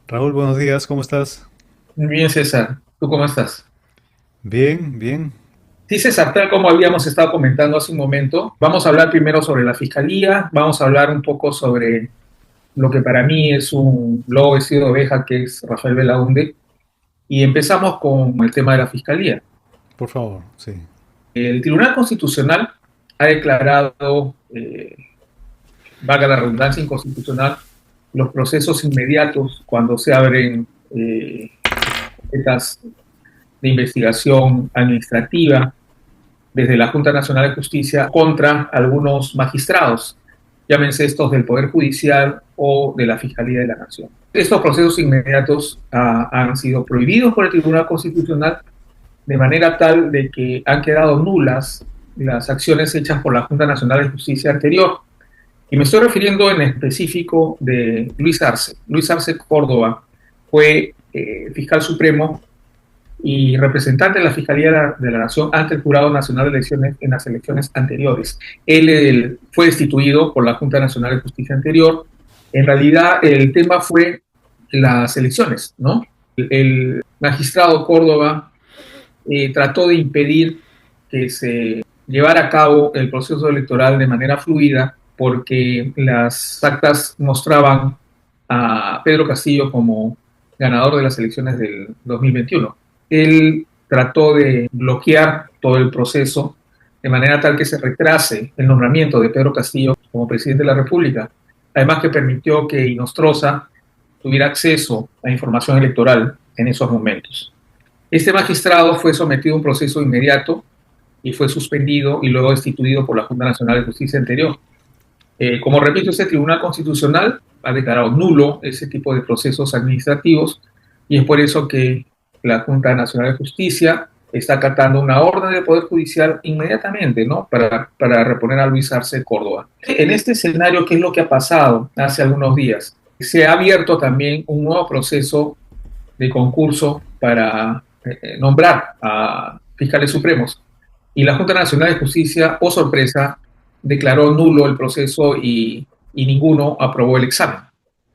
Raúl, buenos días, ¿cómo estás? Muy bien, César. ¿Tú cómo estás? Bien, bien. Sí, César, tal como habíamos estado comentando hace un momento, vamos a hablar primero sobre la fiscalía, vamos a hablar un poco sobre lo que para mí es un lobo vestido de oveja, que es Rafael Belaúnde, y empezamos con el tema de la fiscalía. Por favor, sí. El Tribunal Constitucional ha declarado, valga la redundancia, inconstitucional los procesos inmediatos cuando se abren carpetas de investigación administrativa desde la Junta Nacional de Justicia contra algunos magistrados, llámense estos del Poder Judicial o de la Fiscalía de la Nación. Estos procesos inmediatos han sido prohibidos por el Tribunal Constitucional de manera tal de que han quedado nulas las acciones hechas por la Junta Nacional de Justicia anterior. Y me estoy refiriendo en específico de Luis Arce. Luis Arce Córdoba fue fiscal supremo y representante de la Fiscalía de la Nación ante el Jurado Nacional de Elecciones en las elecciones anteriores. Él fue destituido por la Junta Nacional de Justicia anterior. En realidad, el tema fue las elecciones, ¿no? El magistrado Córdoba trató de impedir que se llevara a cabo el proceso electoral de manera fluida porque las actas mostraban a Pedro Castillo como ganador de las elecciones del 2021. Él trató de bloquear todo el proceso de manera tal que se retrase el nombramiento de Pedro Castillo como presidente de la República. Además que permitió que Inostroza tuviera acceso a información electoral en esos momentos. Este magistrado fue sometido a un proceso inmediato y fue suspendido y luego destituido por la Junta Nacional de Justicia anterior. Como repito, este Tribunal Constitucional ha declarado nulo ese tipo de procesos administrativos y es por eso que la Junta Nacional de Justicia está acatando una orden del Poder Judicial inmediatamente, ¿no? Para reponer a Luis Arce Córdoba. En este escenario, ¿qué es lo que ha pasado hace algunos días? Se ha abierto también un nuevo proceso de concurso para nombrar a fiscales supremos. Y la Junta Nacional de Justicia, oh sorpresa, declaró nulo el proceso y ninguno aprobó el examen.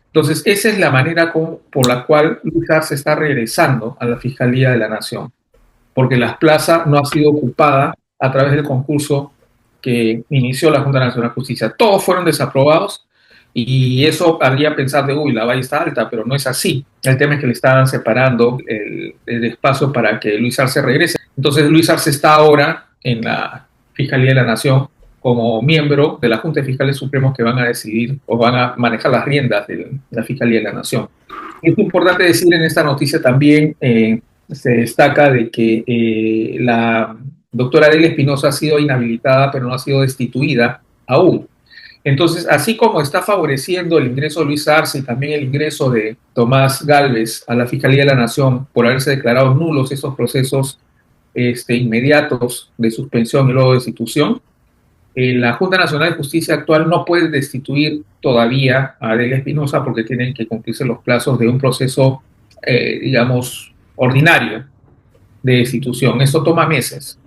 Entonces, esa es la manera por la cual Luis Arce está regresando a la Fiscalía de la Nación, porque la plaza no ha sido ocupada a través del concurso que inició la Junta Nacional de Justicia. Todos fueron desaprobados y eso haría pensar de, uy, la valla está alta, pero no es así. El tema es que le estaban separando el espacio para que Luis Arce regrese. Entonces, Luis Arce está ahora en la Fiscalía de la Nación como miembro de la Junta de Fiscales Supremos que van a decidir o van a manejar las riendas de la Fiscalía de la Nación. Es importante decir en esta noticia también, se destaca de que la doctora Adela Espinosa ha sido inhabilitada, pero no ha sido destituida aún. Entonces, así como está favoreciendo el ingreso de Luis Arce y también el ingreso de Tomás Gálvez a la Fiscalía de la Nación por haberse declarado nulos esos procesos inmediatos de suspensión y luego destitución, la Junta Nacional de Justicia actual no puede destituir todavía a Adela Espinosa porque tienen que cumplirse los plazos de un proceso, digamos, ordinario de destitución. Esto toma meses.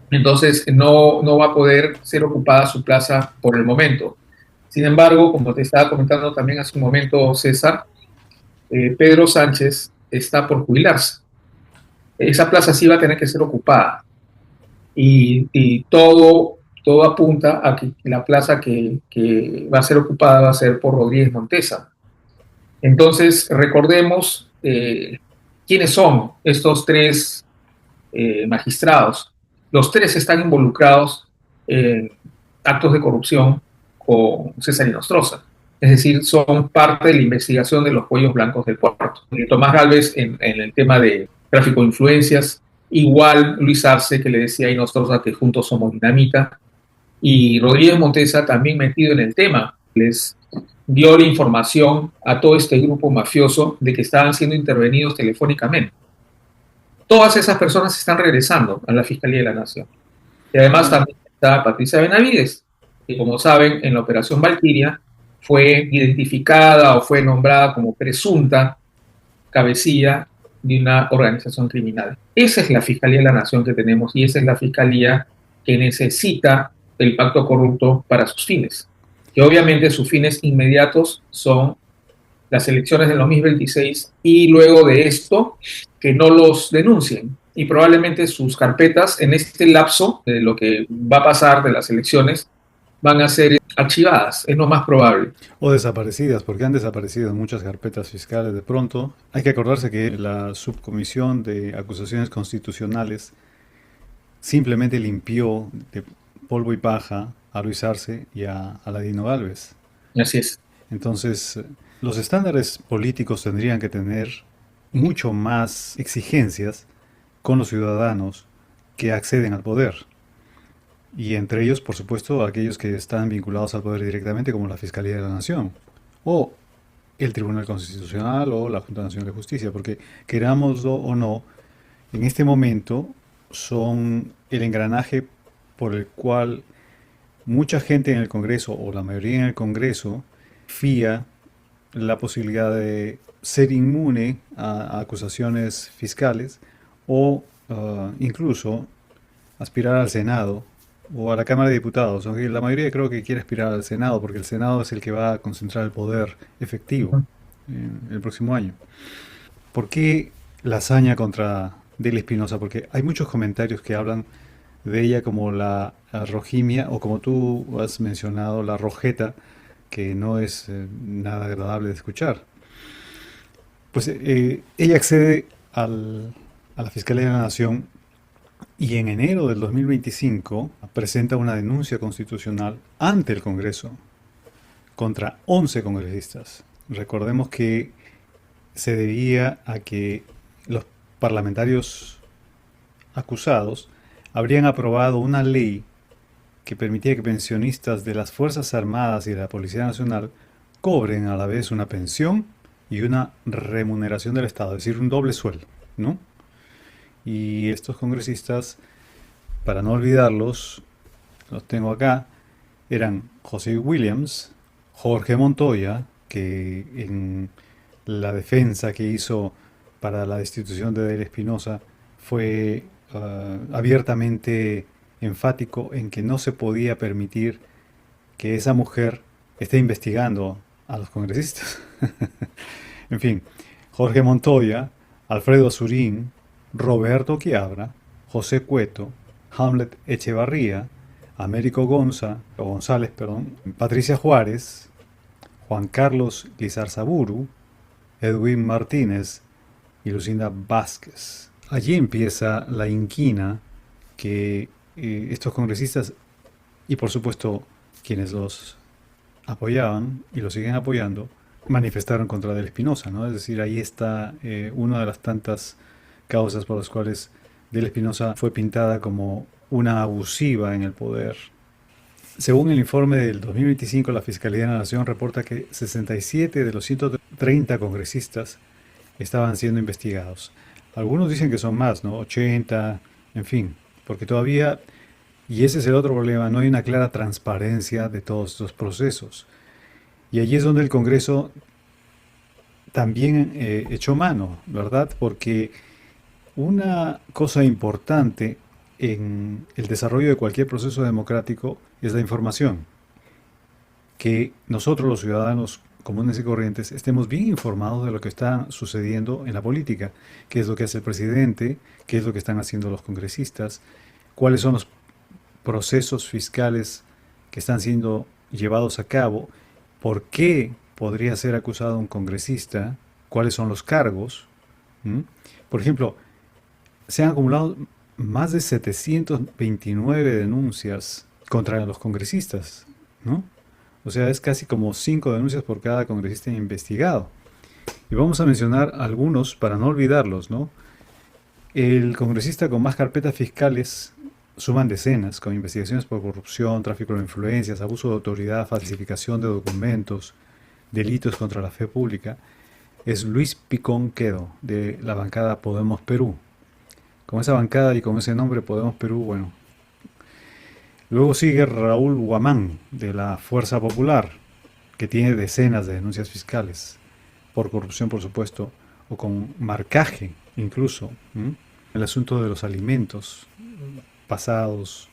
Entonces, no va a poder ser ocupada su plaza por el momento. Sin embargo, como te estaba comentando también hace un momento, César, Pedro Sánchez está por jubilarse. Esa plaza sí va a tener que ser ocupada. Y todo apunta a que la plaza que va a ser ocupada va a ser por Rodríguez Montesa. Entonces, recordemos quiénes son estos tres magistrados. Los tres están involucrados en actos de corrupción con César Inostroza. Es decir, son parte de la investigación de los cuellos blancos del puerto. Tomás Gálvez en el tema de tráfico de influencias, igual Luis Arce, que le decía a Inostroza que juntos somos dinamita, y Rodríguez Montesa también metido en el tema. Les dio la información a todo este grupo mafioso de que estaban siendo intervenidos telefónicamente. Todas esas personas están regresando a la Fiscalía de la Nación. Y además también está Patricia Benavides, que como saben, en la Operación Valquiria fue identificada o fue nombrada como presunta cabecilla de una organización criminal. Esa es la Fiscalía de la Nación que tenemos y esa es la Fiscalía que necesita el pacto corrupto para sus fines, que obviamente sus fines inmediatos son las elecciones del 2026 y luego de esto que no los denuncien. Y probablemente sus carpetas en este lapso de lo que va a pasar de las elecciones van a ser archivadas, es lo más probable. O desaparecidas, porque han desaparecido muchas carpetas fiscales de pronto. Hay que acordarse que la subcomisión de acusaciones constitucionales simplemente limpió de polvo y paja a Luis Arce y a Ladino Gálvez. Así es. Entonces, los estándares políticos tendrían que tener mucho más exigencias con los ciudadanos que acceden al poder. Y entre ellos, por supuesto, aquellos que están vinculados al poder directamente, como la Fiscalía de la Nación, o el Tribunal Constitucional, o la Junta Nacional de Justicia, porque querámoslo o no, en este momento son el engranaje por el cual mucha gente en el Congreso, o la mayoría en el Congreso, fía la posibilidad de ser inmune a acusaciones fiscales o incluso aspirar al Senado o a la Cámara de Diputados, aunque la mayoría creo que quiere aspirar al Senado porque el Senado es el que va a concentrar el poder efectivo en el próximo año. ¿Por qué la hazaña contra Delia Espinosa? Porque hay muchos comentarios que hablan de ella como la Rojimia o como tú has mencionado, la Rojeta, que no es nada agradable de escuchar. Pues ella accede a la Fiscalía de la Nación y en enero del 2025 presenta una denuncia constitucional ante el Congreso contra 11 congresistas. Recordemos que se debía a que los parlamentarios acusados habrían aprobado una ley que permitía que pensionistas de las Fuerzas Armadas y de la Policía Nacional cobren a la vez una pensión y una remuneración del Estado, es decir, un doble sueldo, ¿no? Y estos congresistas, para no olvidarlos, los tengo acá, eran José Williams, Jorge Montoya, que en la defensa que hizo para la destitución de Delia Espinosa fue abiertamente enfático en que no se podía permitir que esa mujer esté investigando a los congresistas. En fin, Jorge Montoya, Alfredo Surín, Roberto Quiabra, José Cueto, Hamlet Echevarría, Américo González, Patricia Juárez, Juan Carlos Lizarzaburu, Edwin Martínez y Lucinda Vázquez. Allí empieza la inquina que estos congresistas y por supuesto quienes los apoyaban y los siguen apoyando manifestaron contra Delia Espinosa, ¿no? Es decir, ahí está una de las tantas causas por las cuales Delia Espinosa fue pintada como una abusiva en el poder. Según el informe del 2025, la Fiscalía de la Nación reporta que 67 de los 130 congresistas estaban siendo investigados. Algunos dicen que son más, ¿no? 80, en fin, porque todavía, y ese es el otro problema, no hay una clara transparencia de todos estos procesos. Y allí es donde el Congreso también echó mano, ¿verdad? Porque una cosa importante en el desarrollo de cualquier proceso democrático es la información. Que nosotros los ciudadanos comunes y corrientes estemos bien informados de lo que está sucediendo en la política, qué es lo que hace el presidente, qué es lo que están haciendo los congresistas, cuáles son los procesos fiscales que están siendo llevados a cabo, por qué podría ser acusado un congresista, cuáles son los cargos. Por ejemplo, se han acumulado más de 729 denuncias contra los congresistas, ¿no? O sea, es casi como 5 denuncias por cada congresista investigado. Y vamos a mencionar algunos para no olvidarlos, ¿no? El congresista con más carpetas fiscales suman decenas, con investigaciones por corrupción, tráfico de influencias, abuso de autoridad, falsificación de documentos, delitos contra la fe pública. Es Luis Picón Quedo, de la bancada Podemos Perú. Con esa bancada y con ese nombre, Podemos Perú, bueno. Luego sigue Raúl Guamán, de la Fuerza Popular, que tiene decenas de denuncias fiscales, por corrupción, por supuesto, o con marcaje, incluso. El asunto de los alimentos pasados.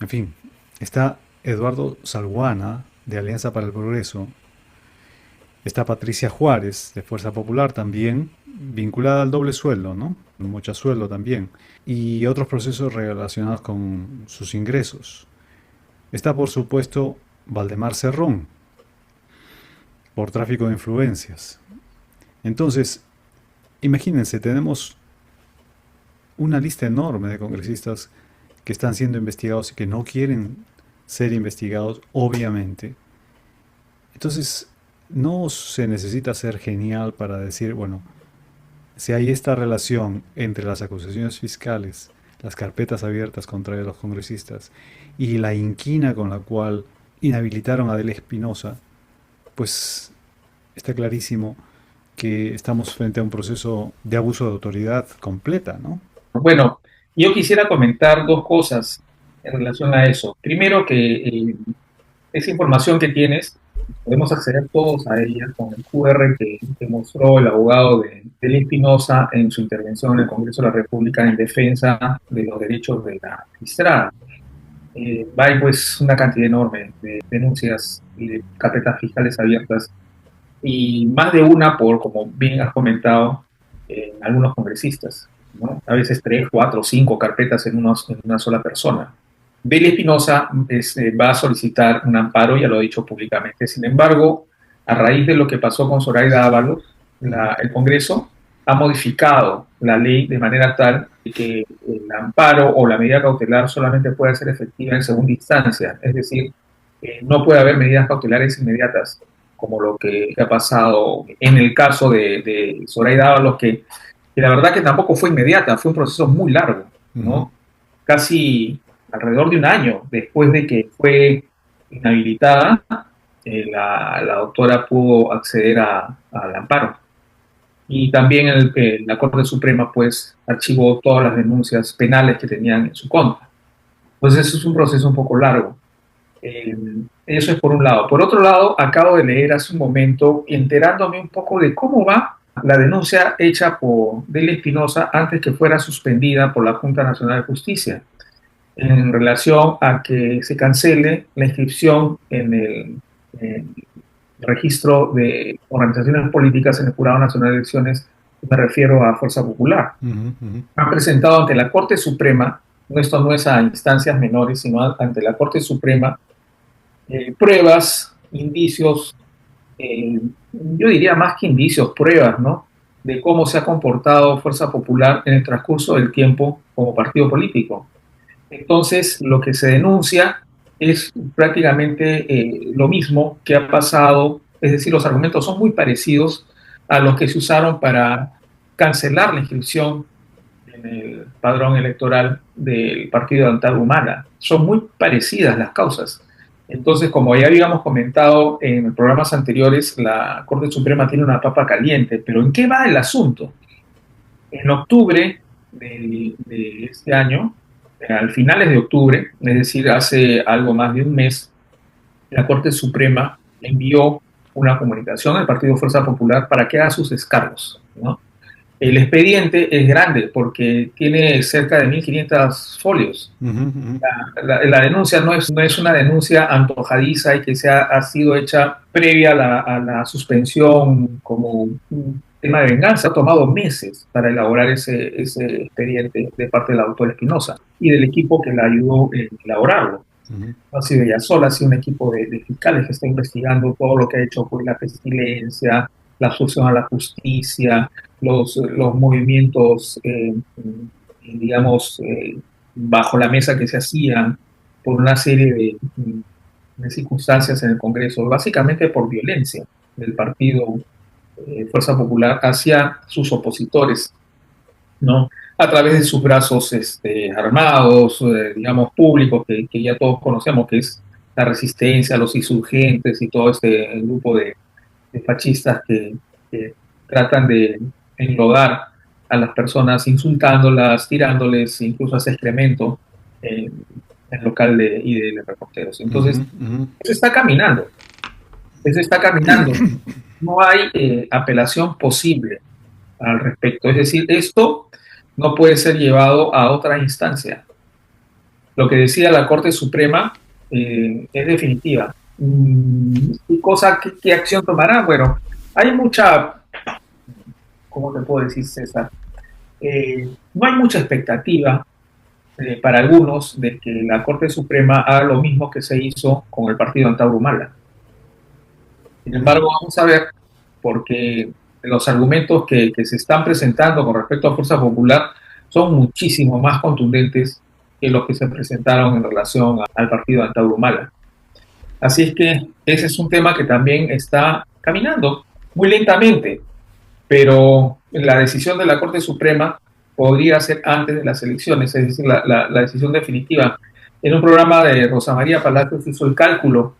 En fin, está Eduardo Salguana, de Alianza para el Progreso, Está Patricia Juárez, de Fuerza Popular, también vinculada al doble sueldo, ¿no? Mucho sueldo también. Y otros procesos relacionados con sus ingresos. Está, por supuesto, Valdemar Cerrón, por tráfico de influencias. Entonces, imagínense, tenemos una lista enorme de congresistas que están siendo investigados y que no quieren ser investigados, obviamente. Entonces, no se necesita ser genial para decir, bueno, si hay esta relación entre las acusaciones fiscales, las carpetas abiertas contra los congresistas y la inquina con la cual inhabilitaron a Adela Espinosa, pues está clarísimo que estamos frente a un proceso de abuso de autoridad completa, ¿no? Bueno, yo quisiera comentar dos cosas en relación a eso. Primero, que esa información que tienes, podemos acceder todos a ella con el QR que mostró el abogado de Espinosa en su intervención en el Congreso de la República en defensa de los derechos de la magistrada. Hay pues una cantidad enorme de denuncias y de carpetas fiscales abiertas, y más de una por, como bien has comentado, algunos congresistas, ¿no? A veces 3, 4, 5 carpetas en una sola persona. Beli Espinosa va a solicitar un amparo, ya lo ha dicho públicamente. Sin embargo, a raíz de lo que pasó con Zoraida Ábalos, el Congreso ha modificado la ley de manera tal que el amparo o la medida cautelar solamente puede ser efectiva en segunda instancia. Es decir, no puede haber medidas cautelares inmediatas, como lo que ha pasado en el caso de Zoraida Ábalos, que la verdad que tampoco fue inmediata, fue un proceso muy largo, ¿no? Casi alrededor de un año después de que fue inhabilitada, la doctora pudo acceder al amparo. Y también la Corte Suprema pues archivó todas las denuncias penales que tenían en su contra. Entonces eso es un proceso un poco largo. Eso es por un lado. Por otro lado, acabo de leer hace un momento, enterándome un poco de cómo va la denuncia hecha por Beli Espinosa antes que fuera suspendida por la Junta Nacional de Justicia, en relación a que se cancele la inscripción en el registro de organizaciones políticas en el Jurado Nacional de Elecciones. Me refiero a Fuerza Popular. Han presentado ante la Corte Suprema, esto no es a instancias menores, sino ante la Corte Suprema, pruebas, indicios, yo diría más que indicios, pruebas, ¿no?, de cómo se ha comportado Fuerza Popular en el transcurso del tiempo como partido político. Entonces, lo que se denuncia es prácticamente lo mismo que ha pasado, es decir, los argumentos son muy parecidos a los que se usaron para cancelar la inscripción en el padrón electoral del Partido de Unidad Humana. Son muy parecidas las causas. Entonces, como ya habíamos comentado en programas anteriores, la Corte Suprema tiene una papa caliente. ¿Pero en qué va el asunto? En octubre de este año, al finales de octubre, es decir, hace algo más de un mes, la Corte Suprema envió una comunicación al Partido Fuerza Popular para que haga sus descargos, ¿no? El expediente es grande porque tiene cerca de 1.500 folios. La denuncia no es una denuncia antojadiza y que ha sido hecha previa a la suspensión como un tema de venganza. Ha tomado meses para elaborar ese expediente de parte de la doctora Espinosa y del equipo que la ayudó en elaborarlo. No ha sido ella sola, ha sido un equipo de fiscales que está investigando todo lo que ha hecho por la pestilencia, la obstrucción a la justicia, los movimientos, digamos, bajo la mesa que se hacían por una serie de circunstancias en el Congreso, básicamente por violencia del partido Fuerza Popular hacia sus opositores, ¿no?, a través de sus brazos armados, digamos, públicos, que ya todos conocemos, que es la resistencia, los insurgentes y todo este grupo de fascistas que tratan de enlodar a las personas insultándolas, tirándoles incluso hasta excremento en el local de reporteros. Entonces, eso está caminando. No hay apelación posible al respecto. Es decir, esto no puede ser llevado a otra instancia. Lo que decía la Corte Suprema es definitiva. ¿Qué acción tomará? Bueno, Hay mucha, ¿cómo te puedo decir, César? No hay mucha expectativa para algunos de que la Corte Suprema haga lo mismo que se hizo con el partido Antauro Humala. Sin Mm, embargo, vamos a ver, porque los argumentos que se están presentando con respecto a Fuerza Popular son muchísimo más contundentes que los que se presentaron en relación al partido Antauro Humala. Así es que ese es un tema que también está caminando muy lentamente, pero la decisión de la Corte Suprema podría ser antes de las elecciones, es decir, la decisión definitiva. En un programa de Rosa María Palacios hizo el cálculo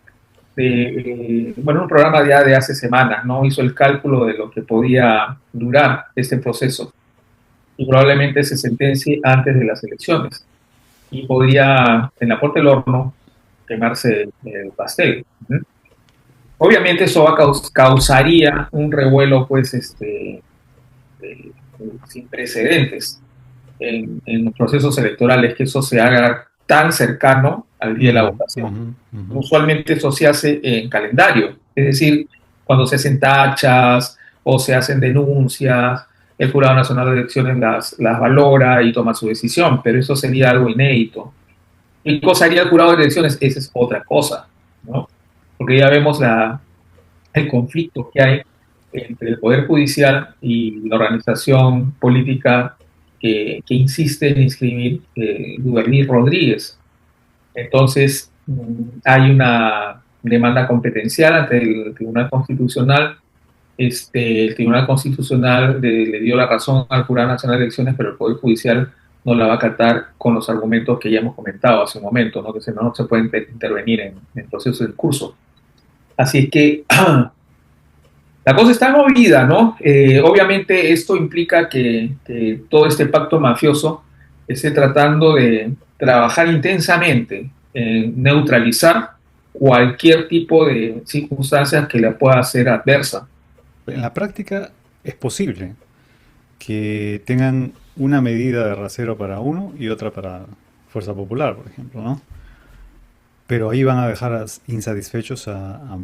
bueno, un programa ya de hace semanas, ¿no? Hizo el cálculo de lo que podía durar este proceso y probablemente se sentencie antes de las elecciones y podría, en la puerta del horno, quemarse el pastel. ¿Mm? Obviamente eso causaría un revuelo, pues, eh, sin precedentes en los procesos electorales, que eso se haga tan cercano al día de la mm, votación. ujú, ujú. Usualmente eso se hace en calendario, es decir, cuando se hacen tachas o se hacen denuncias, el Jurado Nacional de Elecciones las valora y toma su decisión, pero eso sería algo inédito. ¿Qué cosa haría el Jurado de Elecciones? Esa es otra cosa, ¿no? Porque ya vemos el conflicto que hay entre el Poder Judicial y la organización política que insiste en inscribir Duvernay Rodríguez. Entonces, hay una demanda competencial ante el Tribunal Constitucional. El Tribunal Constitucional le dio la razón al Jurado Nacional de Elecciones, pero el Poder Judicial no la va a acatar con los argumentos que ya hemos comentado hace un momento, ¿no? Que no se puede intervenir en el proceso del curso. Así es que la cosa está movida, ¿no? Obviamente esto implica que todo este pacto mafioso esté tratando de trabajar intensamente en neutralizar cualquier tipo de circunstancias que le pueda ser adversa. En la práctica es posible que tengan una medida de rasero para uno y otra para Fuerza Popular, por ejemplo, ¿no? Pero ahí van a dejar insatisfechos a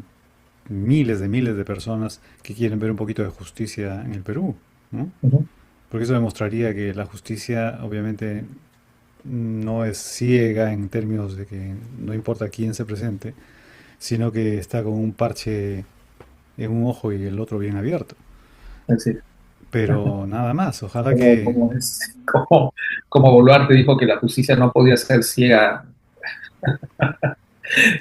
miles de personas que quieren ver un poquito de justicia en el Perú, ¿no? Ujú. Porque eso demostraría que la justicia obviamente no es ciega en términos de que no importa quién se presente, sino que está con un parche en un ojo y el otro bien abierto. Es decir, Pero nada más, ojalá como, que... como, como, como Boluarte dijo que la justicia no podía ser ciega.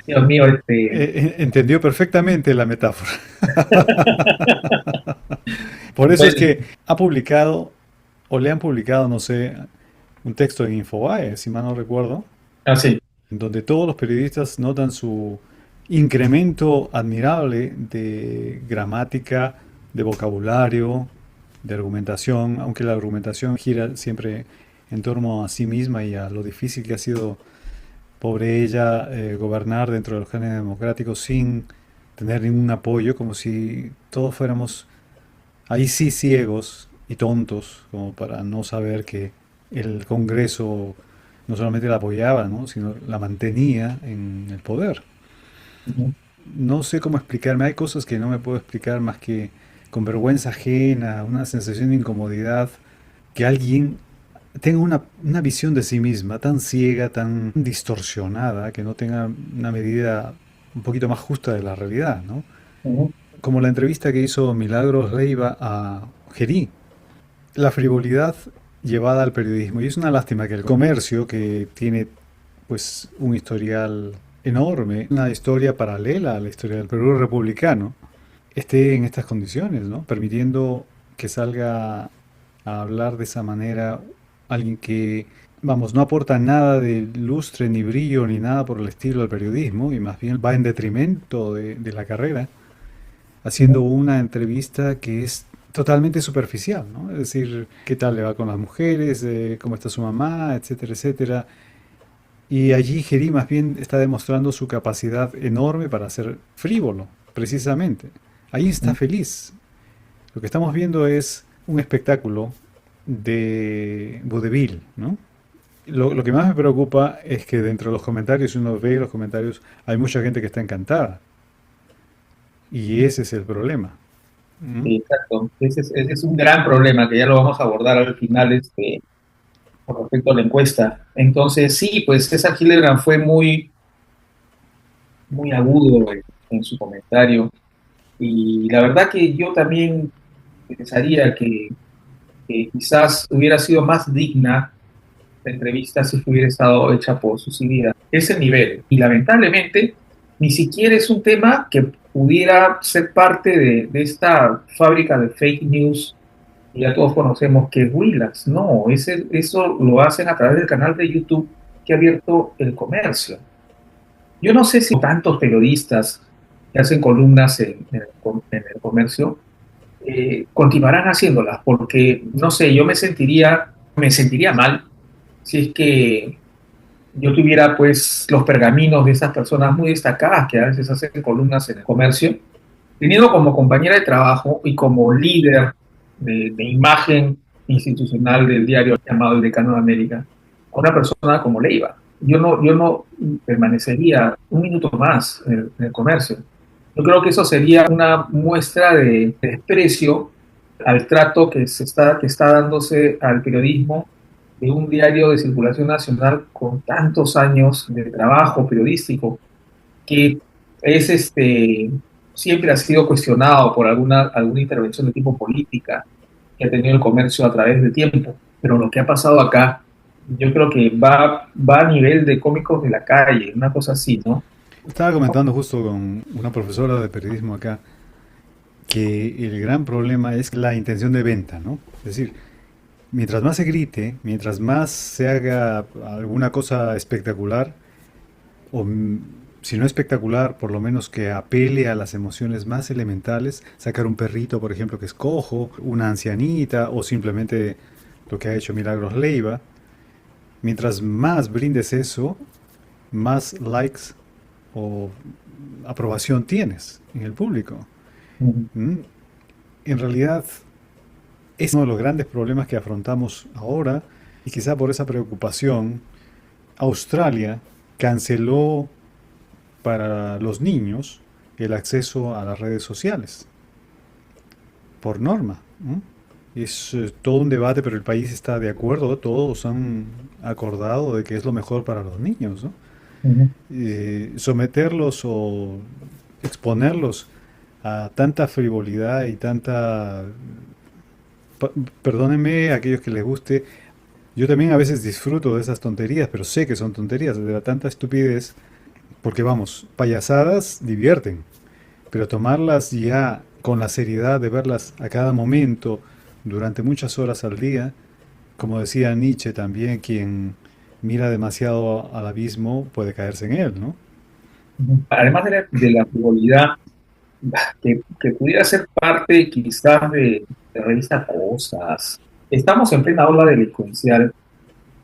Dios mío, entendió perfectamente la metáfora. Por eso es bueno, que ha publicado, o le han publicado, no sé, un texto en Infobae, si mal no recuerdo, así. donde todos los periodistas notan su incremento admirable de gramática, de vocabulario, de argumentación, aunque la argumentación gira siempre en torno a sí misma y a lo difícil que ha sido, pobre ella, gobernar dentro de los cánones democráticos sin tener ningún apoyo, como si todos fuéramos ahí sí ciegos y tontos, como para no saber que el Congreso no solamente la apoyaba, ¿no? Sino la mantenía en el poder. Ujú. No sé cómo explicarme, hay cosas que no me puedo explicar más que con vergüenza ajena, una sensación de incomodidad, que alguien tenga una visión de sí misma tan ciega, tan distorsionada, que no tenga una medida un poquito más justa de la realidad, ¿no? Ujú. Como la entrevista que hizo Milagros Leiva a Gerí, la frivolidad llevada al periodismo. Y es una lástima que el comercio, que tiene pues un historial enorme, una historia paralela a la historia del Perú republicano, esté en estas condiciones, ¿no? Permitiendo que salga a hablar de esa manera alguien que, vamos, no aporta nada de lustre, ni brillo, ni nada por el estilo al periodismo, y más bien va en detrimento de la carrera, haciendo Ujú. una entrevista que es totalmente superficial, ¿no? Es decir, qué tal le va con las mujeres, cómo está su mamá, etcétera, etcétera. Y allí Geri más bien está demostrando su capacidad enorme para ser frívolo, precisamente. Ahí está feliz. Lo que estamos viendo es un espectáculo de vodevil, ¿no? Lo que más me preocupa es que dentro de los comentarios, si uno ve los comentarios, hay mucha gente que está encantada. Y ese es el problema. ¿Mm? Exacto. Ese es un gran problema que ya lo vamos a abordar al final con respecto a la encuesta. Entonces, sí, pues César Hildebrand fue muy agudo en su comentario y la verdad que yo también pensaría que quizás hubiera sido más digna la entrevista si hubiera estado hecha por Susi. Ese nivel. Y lamentablemente, ni siquiera es un tema que pudiera ser parte de esta fábrica de fake news que ya todos conocemos que es Willax. No, eso lo hacen a través del canal de YouTube que ha abierto El Comercio. Yo no sé si tantos periodistas que hacen columnas en El Comercio continuarán haciéndolas, porque, no sé, yo me sentiría mal si es que yo tuviera pues los pergaminos de esas personas muy destacadas que a veces hacen columnas en El Comercio, teniendo como compañera de trabajo y como líder de imagen institucional del diario llamado El Decano de América, a una persona como Leiva. Yo no permanecería un minuto más en el Comercio. Yo creo que eso sería una muestra de desprecio al trato que está dándose al periodismo de un diario de circulación nacional con tantos años de trabajo periodístico, que es siempre ha sido cuestionado por alguna intervención de tipo política que ha tenido el comercio a través del tiempo. Pero lo que ha pasado acá, yo creo que va a nivel de cómicos de la calle, una cosa así, ¿no? Estaba comentando justo con una profesora de periodismo acá que el gran problema es la intención de venta, ¿no? Es decir, mientras más se grite, mientras más se haga alguna cosa espectacular, o si no espectacular, por lo menos que apele a las emociones más elementales, sacar un perrito, por ejemplo, que es cojo, una ancianita, o simplemente lo que ha hecho Milagros Leiva, mientras más brindes eso, más likes o aprobación tienes en el público. Ujú. ¿Mm? En realidad es uno de los grandes problemas que afrontamos ahora y quizá por esa preocupación, Australia canceló para los niños el acceso a las redes sociales por norma. ¿No? Es todo un debate, pero el país está de acuerdo, todos han acordado de que es lo mejor para los niños, ¿no? Ujú. Someterlos o exponerlos a tanta frivolidad y tanta... pa- Perdónenme a aquellos que les guste, yo también a veces disfruto de esas tonterías, pero sé que son tonterías, de la tanta estupidez, porque vamos, payasadas divierten, pero tomarlas ya con la seriedad de verlas a cada momento, durante muchas horas al día, como decía Nietzsche también, quien mira demasiado al abismo puede caerse en él, ¿no? Ujú. Además de la frivolidad, que pudiera ser parte quizás de revista Cosas. Estamos en plena ola delincuencial,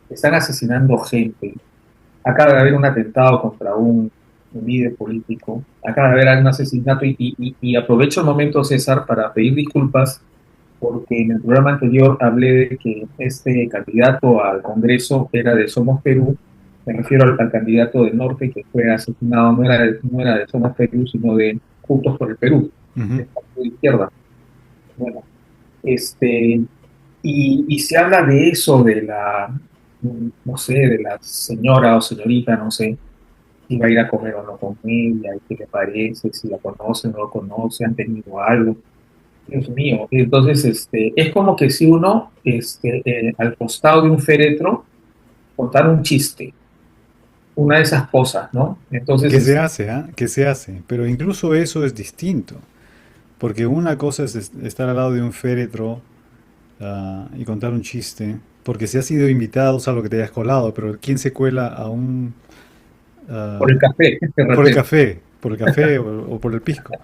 están asesinando gente, acaba de haber un atentado contra un líder político, acaba de haber un asesinato y aprovecho el momento, César, para pedir disculpas porque en el programa anterior hablé de que este candidato al Congreso era de Somos Perú. Me refiero al candidato del norte que fue asesinado, no era de Somos Perú, sino de Juntos por el Perú, Ujú. del partido de izquierda. Bueno, y se habla de eso, no sé, de la señora o señorita, no sé, si va a ir a comer o no con ella, y qué le parece, si la conoce o no lo conoce, han tenido algo. Dios mío. Y entonces, es como que si uno, al costado de un féretro, contar un chiste, una de esas cosas, ¿no? Entonces, ¿Qué se hace? ¿Ah? ¿Qué se hace? Pero incluso eso es distinto, porque una cosa es estar al lado de un féretro y contar un chiste, porque si has sido invitado, salvo que te hayas colado, pero ¿quién se cuela a un... por el ah, café, de repente. por el café o por el pisco?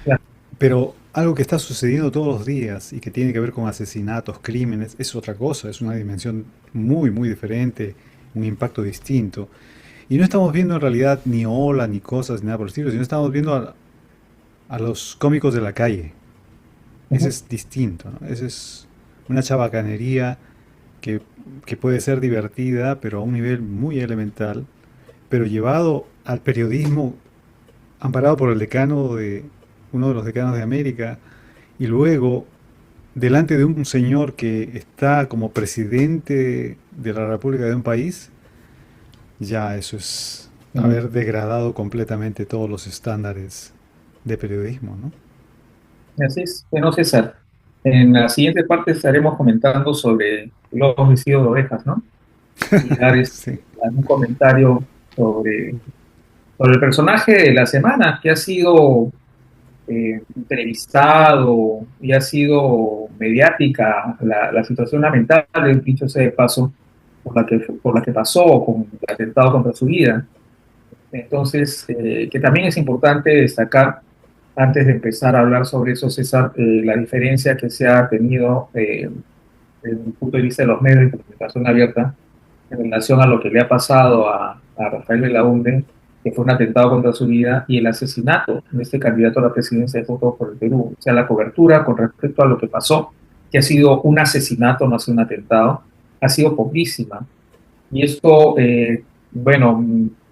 Claro. Pero algo que está sucediendo todos los días y que tiene que ver con asesinatos, crímenes, es otra cosa, es una dimensión muy, muy diferente, un impacto distinto. Y no estamos viendo en realidad ni ola, ni cosas, ni nada por el estilo, sino estamos viendo a los cómicos de la calle. Ese Ujú. es distinto, ¿no? Ese es una chabacanería que, que puede ser divertida, pero a un nivel muy elemental, pero llevado al periodismo amparado por el decano de uno de los decanos de América y luego delante de un señor que está como presidente de la República de un país, ya eso es haber degradado completamente todos los estándares de periodismo, ¿no? Así es. Bueno, César, en la siguiente parte estaremos comentando sobre los homicidios de ovejas, ¿no? Y dar Sí. un comentario sobre el personaje de la semana que ha sido entrevistado y ha sido mediática la situación lamentable, dicho sea de paso, por la que pasó con el atentado contra su vida. Entonces, que también es importante destacar, antes de empezar a hablar sobre eso, César, la diferencia que se ha tenido desde el punto de vista de los medios de comunicación abierta en relación a lo que le ha pasado a Rafael Belaúnde, que fue un atentado contra su vida, y el asesinato de este candidato a la presidencia de Juntos por el Perú. O sea, la cobertura con respecto a lo que pasó, que ha sido un asesinato, no ha sido un atentado, ha sido poquísima. Y esto, bueno,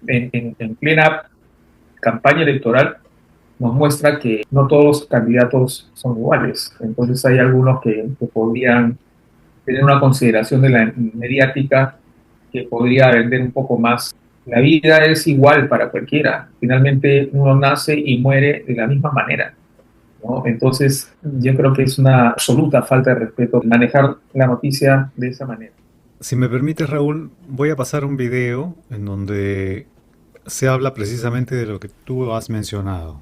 en plena campaña electoral nos muestra que no todos los candidatos son iguales. Entonces hay algunos que podrían tener una consideración de la mediática que podría vender un poco más. La vida es igual para cualquiera. Finalmente uno nace y muere de la misma manera, ¿no? Entonces yo creo que es una absoluta falta de respeto manejar la noticia de esa manera. Si me permites, Raúl, voy a pasar un video en donde se habla precisamente de lo que tú has mencionado.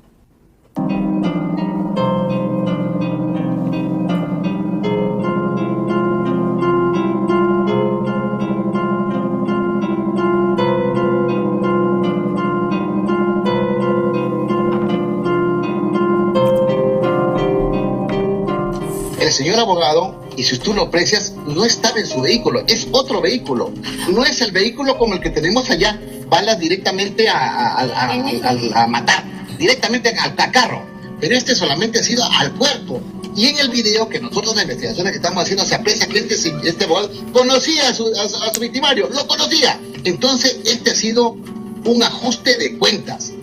El señor abogado, y si tú lo aprecias, no estaba en su vehículo, es otro vehículo. No es el vehículo como el que tenemos allá, balas directamente a matar, directamente al carro. Pero este solamente ha sido al cuerpo. Y en el video que nosotros, las investigaciones que estamos haciendo, se aprecia que este abogado conocía a su victimario, lo conocía. Entonces, este ha sido un ajuste de cuentas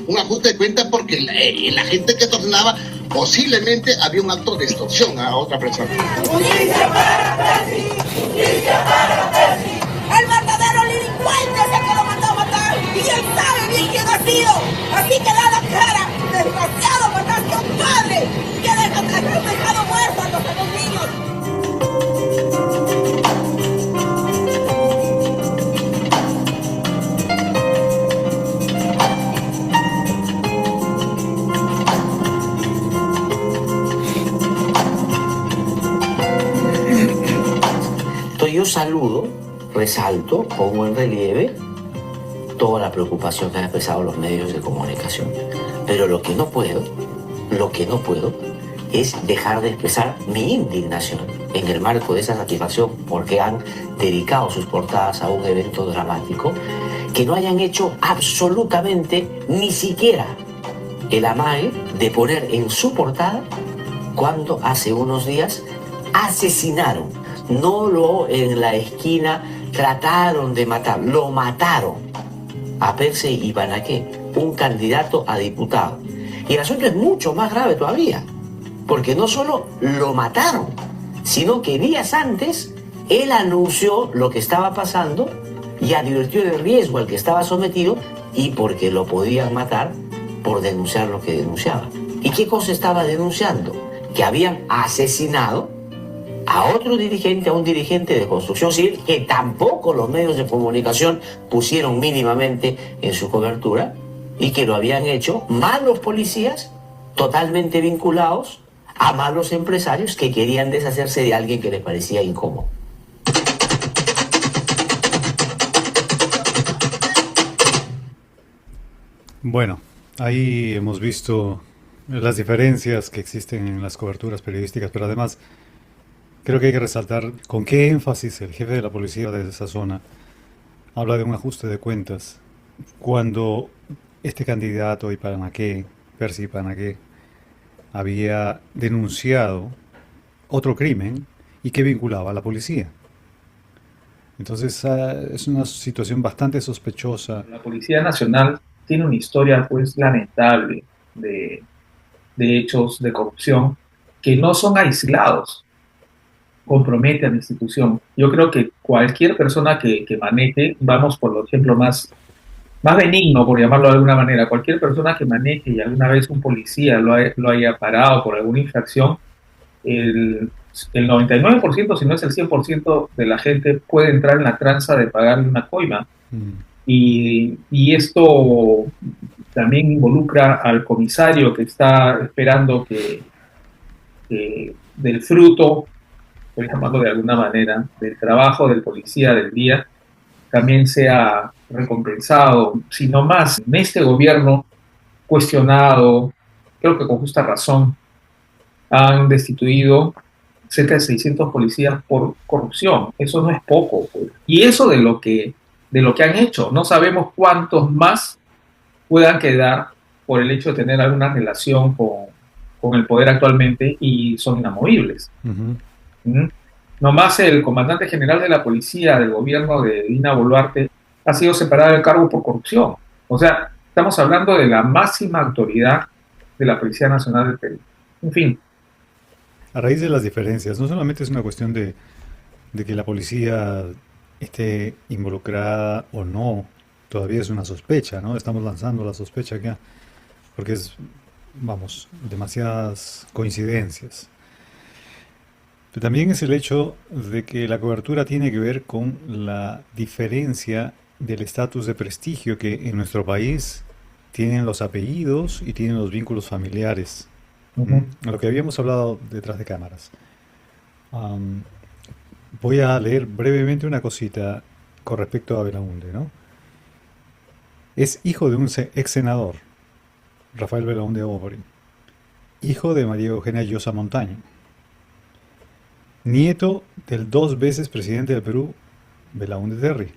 porque la gente que tornaba posiblemente había un acto de extorsión a otra persona. ¡Justicia para Pesci! ¡Justicia para Pesci! El verdadero delincuente es el que lo mandó a matar y él sabe bien quién ha sido. Así que da la cara. Desgraciado, mataste a un padre que has dejado muertos a los demás niños. Yo saludo, resalto, pongo en relieve toda la preocupación que han expresado los medios de comunicación. Pero lo que no puedo es dejar de expresar mi indignación en el marco de esa satisfacción porque han dedicado sus portadas a un evento dramático, que no hayan hecho absolutamente ni siquiera el amague de poner en su portada cuando hace unos días asesinaron. No lo en la esquina trataron de matar, lo mataron a Percy Ibanaque, un candidato a diputado. Y el asunto es mucho más grave todavía, porque no solo lo mataron, sino que días antes él anunció lo que estaba pasando y advirtió del riesgo al que estaba sometido y porque lo podían matar por denunciar lo que denunciaba. ¿Y qué cosa estaba denunciando? Que habían asesinado a otro dirigente, a un dirigente de construcción civil que tampoco los medios de comunicación pusieron mínimamente en su cobertura y que lo habían hecho malos policías totalmente vinculados a malos empresarios que querían deshacerse de alguien que les parecía incómodo. Bueno, ahí hemos visto las diferencias que existen en las coberturas periodísticas, pero además creo que hay que resaltar con qué énfasis el jefe de la policía de esa zona habla de un ajuste de cuentas cuando este candidato Ibanaque, Percy Ibanaque, había denunciado otro crimen y que vinculaba a la policía. Entonces es una situación bastante sospechosa. La Policía Nacional tiene una historia pues lamentable de hechos de corrupción que no son aislados, compromete a la institución. Yo creo que cualquier persona que maneje, vamos por el ejemplo más benigno, por llamarlo de alguna manera, cualquier persona que maneje y alguna vez un policía lo haya parado por alguna infracción, el, el 99%, si no es el 100% de la gente puede entrar en la tranza de pagarle una coima. Y esto también involucra al comisario que está esperando que del fruto, estoy llamando de alguna manera, del trabajo del policía del día, también sea recompensado, sino más. En este gobierno cuestionado, creo que con justa razón, han destituido cerca de 600 policías por corrupción. Eso no es poco, pues. Y eso de lo que han hecho. No sabemos cuántos más puedan quedar por el hecho de tener alguna relación con el poder actualmente y son inamovibles. ¿Mm? Nomás el comandante general de la policía del gobierno de Dina Boluarte ha sido separado del cargo por corrupción. O sea, estamos hablando de la máxima autoridad de la Policía Nacional del Perú. En fin. A raíz de las diferencias, no solamente es una cuestión de que la policía esté involucrada o no, todavía es una sospecha, ¿no? Estamos lanzando la sospecha acá, porque es, vamos, demasiadas coincidencias. Pero también es el hecho de que la cobertura tiene que ver con la diferencia del estatus de prestigio que en nuestro país tienen los apellidos y tienen los vínculos familiares. Lo que habíamos hablado detrás de cámaras. Voy a leer brevemente una cosita con respecto a Belaúnde, ¿no? Es hijo de un ex senador, Rafael Belaúnde Obory, hijo de María Eugenia Llosa Montaño, nieto del 2 veces presidente del Perú, Belaúnde Terry,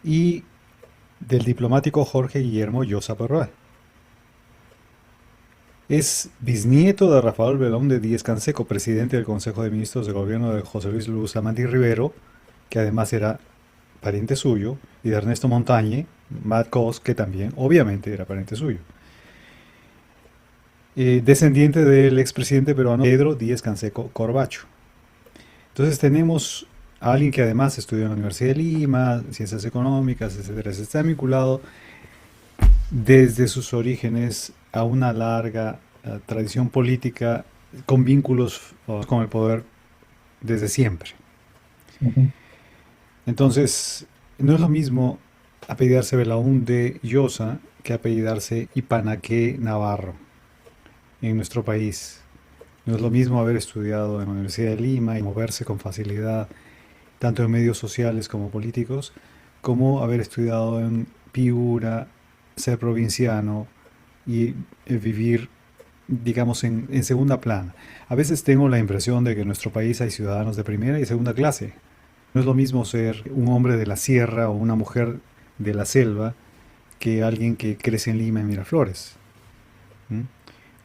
y del diplomático Jorge Guillermo Llosa Perroa. Es bisnieto de Rafael Belaúnde Díez Canseco, presidente del Consejo de Ministros del gobierno de José Luis Bustamante y Rivero, que además era pariente suyo, y de Ernesto Montañe, Mad Cos, que también obviamente era pariente suyo. Descendiente del expresidente peruano Pedro Díez Canseco Corbacho. Entonces tenemos a alguien que además estudió en la Universidad de Lima, Ciencias Económicas, etcétera. Se está vinculado desde sus orígenes a una larga tradición política con vínculos con el poder desde siempre. Entonces, no es lo mismo apellidarse Belaúnde Llosa que apellidarse Ipanaque Navarro en nuestro país. No es lo mismo haber estudiado en la Universidad de Lima y moverse con facilidad tanto en medios sociales como políticos, como haber estudiado en Piura, ser provinciano y vivir, digamos, en segunda plana. A veces tengo la impresión de que en nuestro país hay ciudadanos de primera y segunda clase. No es lo mismo ser un hombre de la sierra o una mujer de la selva que alguien que crece en Lima, en Miraflores.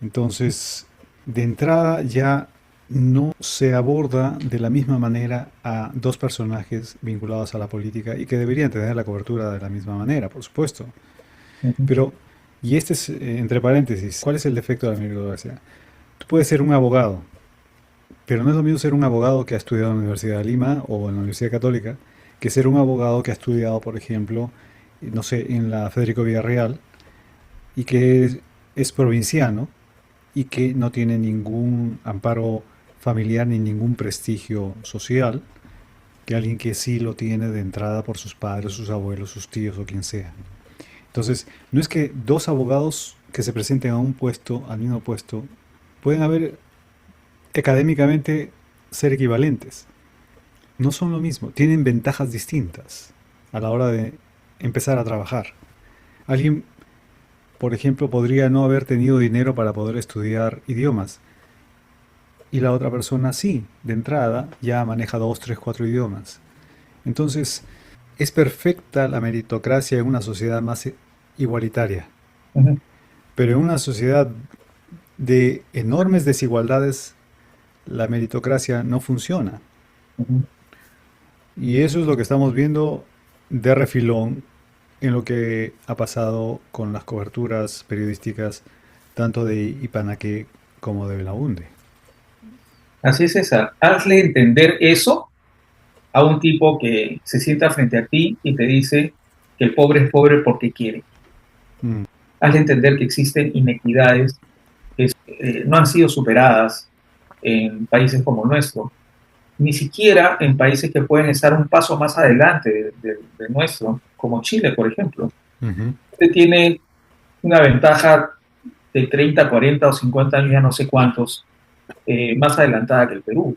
Entonces, de entrada ya no se aborda de la misma manera a dos personajes vinculados a la política y que deberían tener la cobertura de la misma manera, por supuesto. Pero, y este es, entre paréntesis, ¿cuál es el defecto de la meritocracia? Tú puedes ser un abogado, pero no es lo mismo ser un abogado que ha estudiado en la Universidad de Lima o en la Universidad Católica que ser un abogado que ha estudiado, por ejemplo, no sé, en la Federico Villarreal y que es provinciano y que no tiene ningún amparo familiar ni ningún prestigio social que alguien que sí lo tiene de entrada por sus padres, sus abuelos, sus tíos o quien sea. Entonces, no es que dos abogados que se presenten a un puesto, al mismo puesto, pueden haber académicamente ser equivalentes. No son lo mismo, tienen ventajas distintas a la hora de empezar a trabajar. Alguien, por ejemplo, podría no haber tenido dinero para poder estudiar idiomas. Y la otra persona sí, de entrada, ya maneja 2, 3, 4 idiomas. Entonces, es perfecta la meritocracia en una sociedad más igualitaria. Pero en una sociedad de enormes desigualdades, la meritocracia no funciona. Y eso es lo que estamos viendo de refilón en lo que ha pasado con las coberturas periodísticas tanto de Ipanaque como de Belaunde. Así es, César. Hazle entender eso a un tipo que se sienta frente a ti y te dice que el pobre es pobre porque quiere. Mm. Hazle entender que existen inequidades que no han sido superadas en países como nuestro, ni siquiera en países que pueden estar un paso más adelante de nuestro, como Chile, por ejemplo. Ujú. Este tiene una ventaja de 30, 40 o 50 años, ya no sé cuántos, más adelantada que el Perú,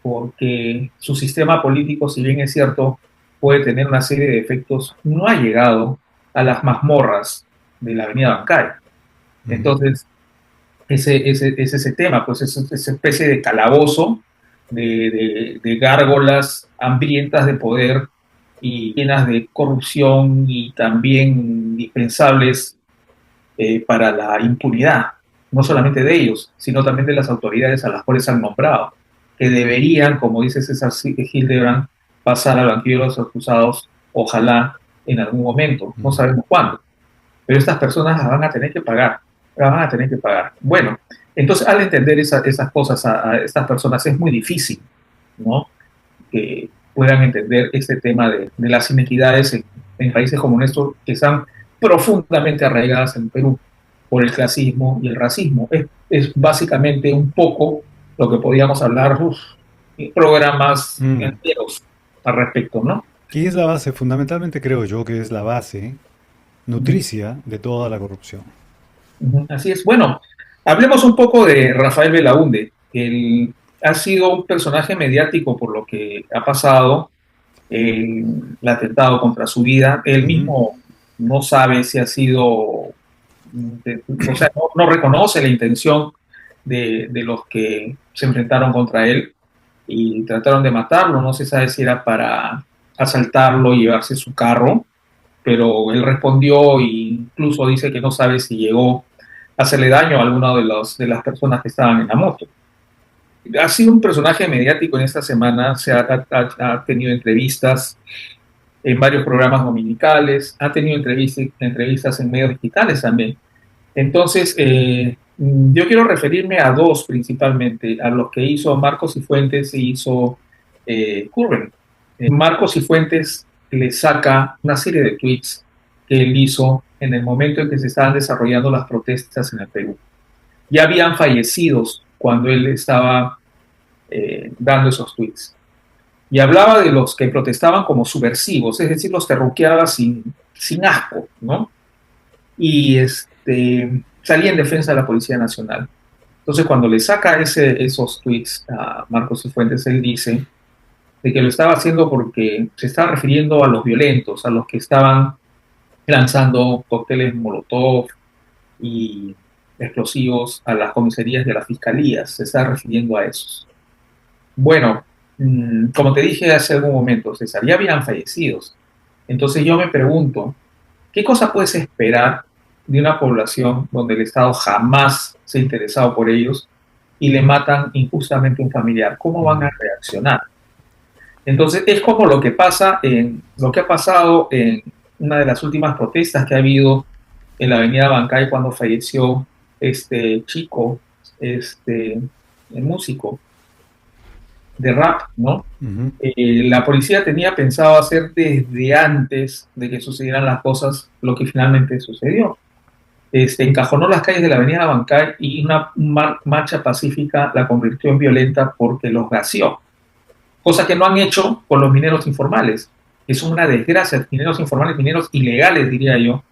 porque su sistema político, si bien es cierto, puede tener una serie de efectos, no ha llegado a las mazmorras de la Avenida Bancay. Ujú. Entonces, ese tema, pues es esa especie de calabozo de gárgolas hambrientas de poder y llenas de corrupción y también indispensables para la impunidad, no solamente de ellos, sino también de las autoridades a las cuales han nombrado, que deberían, como dice César Hildebrand, pasar al banquillo de los acusados, ojalá en algún momento, no sabemos cuándo, pero estas personas las van a tener que pagar, las van a tener que pagar. Bueno, entonces al entender esas cosas a estas personas es muy difícil, ¿no? Que puedan entender este tema de las inequidades en países como nuestro, que están profundamente arraigadas en Perú por el clasismo y el racismo. Es básicamente un poco lo que podríamos hablar, programas enteros al respecto, ¿no? Y es la base, fundamentalmente creo yo que es la base nutricia de toda la corrupción. Así es. Bueno, hablemos un poco de Rafael Belaunde. Él ha sido un personaje mediático por lo que ha pasado, el atentado contra su vida. Él mismo no sabe si ha sido, o sea, no reconoce la intención de los que se enfrentaron contra él y trataron de matarlo. No se sabe si era para asaltarlo y llevarse su carro, pero él respondió e incluso dice que no sabe si llegó a hacerle daño a alguna de las personas que estaban en la moto. Ha sido un personaje mediático en esta semana, ha tenido entrevistas en varios programas dominicales, ha tenido entrevistas en medios digitales también. Entonces, yo quiero referirme a dos principalmente, a los que hizo Marcos Cifuentes e hizo Curwen. Marcos Cifuentes le saca una serie de tweets que él hizo en el momento en que se estaban desarrollando las protestas en el Perú. Ya habían fallecidos cuando él estaba dando esos tweets. Y hablaba de los que protestaban como subversivos, es decir, los que ruqueaba sin asco, ¿no? Y salía en defensa de la Policía Nacional. Entonces, cuando le saca esos tweets a Marcos Cifuentes, él dice de que lo estaba haciendo porque se estaba refiriendo a los violentos, a los que estaban lanzando cócteles Molotov y explosivos a las comisarías y a las fiscalías, se está refiriendo a esos. Bueno, como te dije hace algún momento, César, ya habían fallecidos. Entonces yo me pregunto, ¿qué cosa puedes esperar de una población donde el Estado jamás se ha interesado por ellos y le matan injustamente a un familiar? ¿Cómo van a reaccionar? Entonces es como lo que ha pasado en una de las últimas protestas que ha habido en la Avenida Bancay cuando falleció este chico, el músico de rap, ¿no? La policía tenía pensado hacer desde antes de que sucedieran las cosas lo que finalmente sucedió. Encajonó las calles de la Avenida Bancay y una marcha pacífica la convirtió en violenta porque los gaseó. Cosa que no han hecho con los mineros informales, que son una desgracia, mineros informales, mineros ilegales, diría yo,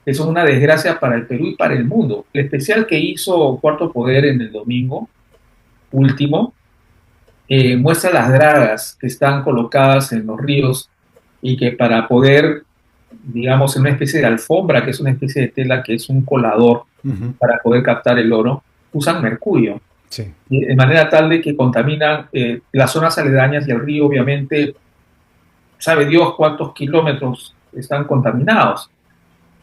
que son una desgracia para el Perú y para el mundo. El especial que hizo Cuarto Poder en el domingo último muestra las dragas que están colocadas en los ríos y que para poder, digamos, en una especie de alfombra, que es una especie de tela que es un colador para poder captar el oro, usan mercurio. Sí. De manera tal de que contaminan las zonas aledañas y el río, obviamente, sabe Dios cuántos kilómetros están contaminados.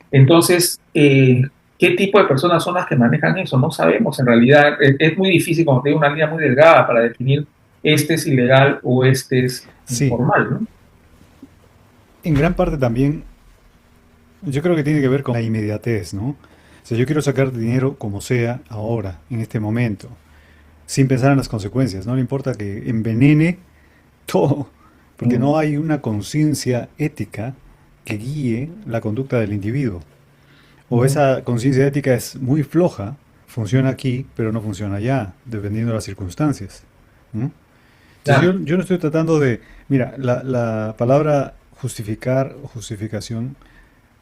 Entonces, ¿qué tipo de personas son las que manejan eso? No sabemos, en realidad es muy difícil, como te digo, una línea muy delgada para definir este es ilegal o este es informal, ¿no? En gran parte también, yo creo que tiene que ver con la inmediatez, ¿no? sea, yo quiero sacar dinero como sea ahora, en este momento, sin pensar en las consecuencias. No le importa que envenene todo, porque Mm, no hay una conciencia ética que guíe la conducta del individuo. O ujú. esa conciencia ética es muy floja, funciona aquí, pero no funciona allá, dependiendo de las circunstancias. ¿No? Entonces Ya, yo no estoy tratando de, mira, la palabra justificar o justificación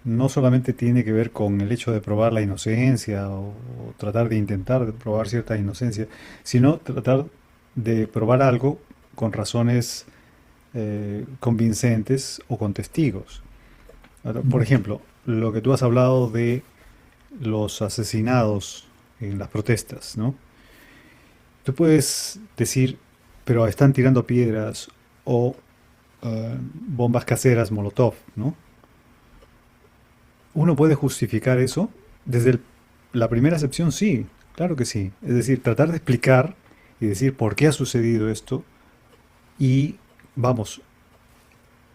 no solamente tiene que ver con el hecho de probar la inocencia o tratar de intentar de probar cierta inocencia, sino tratar de probar algo con razones convincentes o con testigos. Ahora, por ujú, ejemplo, lo que tú has hablado de los asesinados en las protestas, ¿no? Tú puedes decir, pero están tirando piedras o bombas caseras Molotov, ¿no? Uno puede justificar eso desde la primera acepción, sí, claro que sí. Es decir, tratar de explicar y decir por qué ha sucedido esto y, vamos,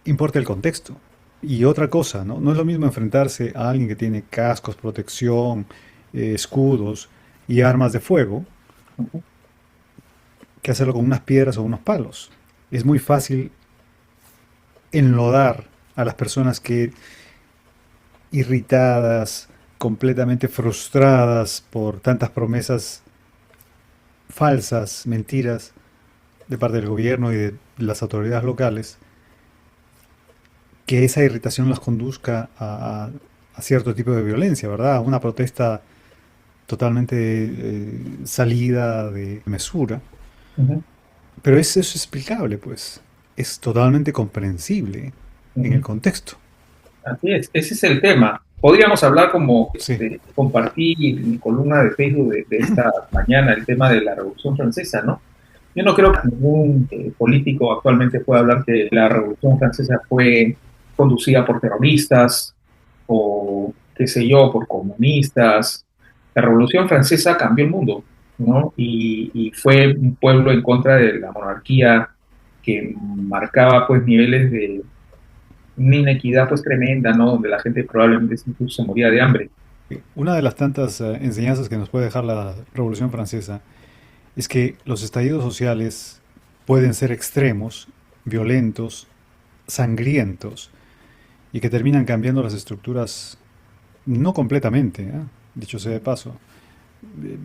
importa el contexto. Y otra cosa, ¿no? No es lo mismo enfrentarse a alguien que tiene cascos, protección, escudos y armas de fuego ujú. que hacerlo con unas piedras o unos palos. Es muy fácil enlodar a las personas que irritadas, completamente frustradas por tantas promesas falsas, mentiras de parte del gobierno y de las autoridades locales, que esa irritación las conduzca a cierto tipo de violencia, ¿verdad? A una protesta totalmente salida de mesura. Ujú, Pero eso es explicable, pues. Es totalmente comprensible en el ujú. contexto. Así es, ese es el tema. Podríamos hablar como Sí. compartir mi columna de Facebook de esta mañana el tema de la Revolución Francesa, ¿no? Yo no creo que ningún político actualmente pueda hablar que la Revolución Francesa fue conducida por terroristas o, qué sé yo, por comunistas. La Revolución Francesa cambió el mundo, ¿no? Y fue un pueblo en contra de la monarquía que marcaba pues niveles de una inequidad pues tremenda, ¿no? Donde la gente probablemente incluso se moría de hambre. Una de las tantas enseñanzas que nos puede dejar la Revolución Francesa es que los estallidos sociales pueden ser extremos, violentos, sangrientos y que terminan cambiando las estructuras no completamente, ¿eh? Dicho sea de paso,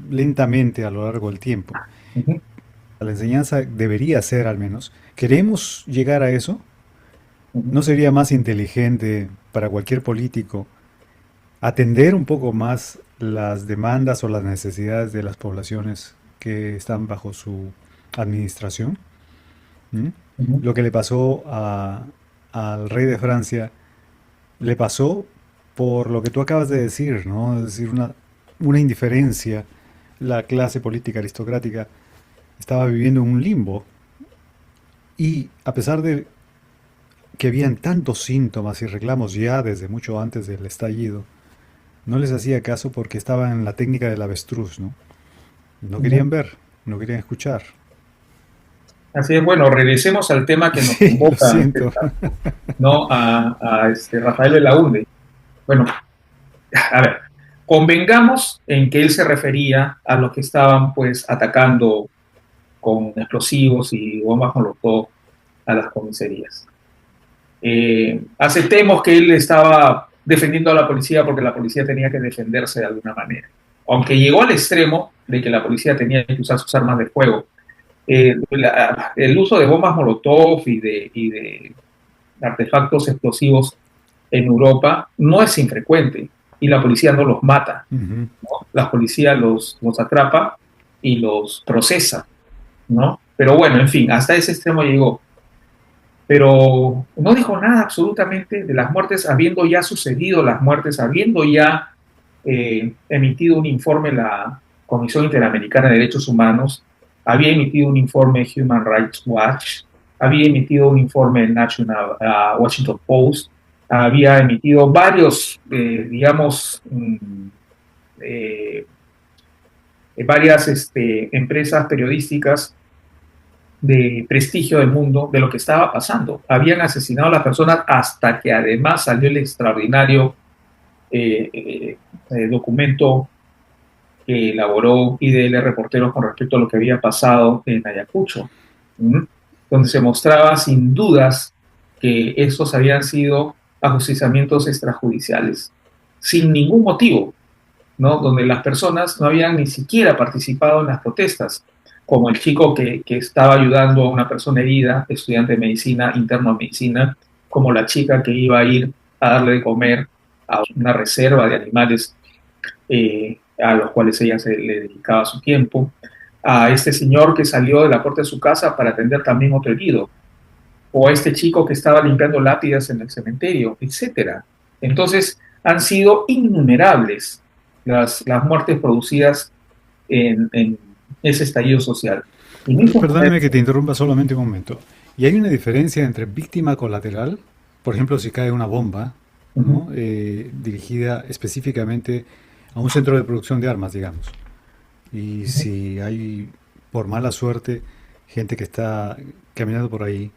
lentamente a lo largo del tiempo. Ujú, La enseñanza debería ser al menos, ¿queremos llegar a eso? ujú. ¿No sería más inteligente para cualquier político atender un poco más las demandas o las necesidades de las poblaciones que están bajo su administración? ¿Mm? Ujú. Lo que le pasó al rey de Francia le pasó por lo que tú acabas de decir, ¿no? Es decir, una indiferencia. La clase política aristocrática estaba viviendo en un limbo y a pesar de que habían tantos síntomas y reclamos ya desde mucho antes del estallido, no les hacía caso porque estaban en la técnica del avestruz, ¿no? No Ujú. querían ver, no querían escuchar. Así es, bueno, regresemos al tema que nos Sí, lo convoca, siento. César, ¿no? Rafael Belaúnde. Bueno, a ver, convengamos en que él se refería a los que estaban pues atacando con explosivos y bombas molotov a las comisarías. Aceptemos que él estaba defendiendo a la policía porque la policía tenía que defenderse de alguna manera. Aunque llegó al extremo de que la policía tenía que usar sus armas de fuego. El uso de bombas molotov y de artefactos explosivos en Europa no es infrecuente y la policía no los mata, Ujú. ¿no? La policía los atrapa y los procesa, ¿no? Pero bueno, en fin, hasta ese extremo llegó. Pero no dijo nada absolutamente de las muertes, habiendo ya sucedido las muertes, habiendo ya emitido un informe la Comisión Interamericana de Derechos Humanos, había emitido un informe Human Rights Watch, había emitido un informe National Washington Post, había emitido varios, digamos, eh, varias empresas periodísticas de prestigio del mundo de lo que estaba pasando. Habían asesinado a las personas hasta que además salió el extraordinario documento que elaboró IDL Reporteros con respecto a lo que había pasado en Ayacucho, donde se mostraba sin dudas que estos habían sido ajusticiamientos extrajudiciales, sin ningún motivo, ¿no? Donde las personas no habían ni siquiera participado en las protestas, como el chico que estaba ayudando a una persona herida, estudiante de medicina, interno de medicina, como la chica que iba a ir a darle de comer a una reserva de animales a los cuales ella le dedicaba su tiempo, a este señor que salió de la puerta de su casa para atender también otro herido, o a este chico que estaba limpiando lápidas en el cementerio, etcétera. Entonces, han sido innumerables las muertes producidas en ese estallido social. Perdóname que te interrumpa solamente un momento. ¿Y hay una diferencia entre víctima colateral, por ejemplo, si cae una bomba, ¿no? Dirigida específicamente a un centro de producción de armas, digamos, y si hay, por mala suerte, gente que está caminando por ahí,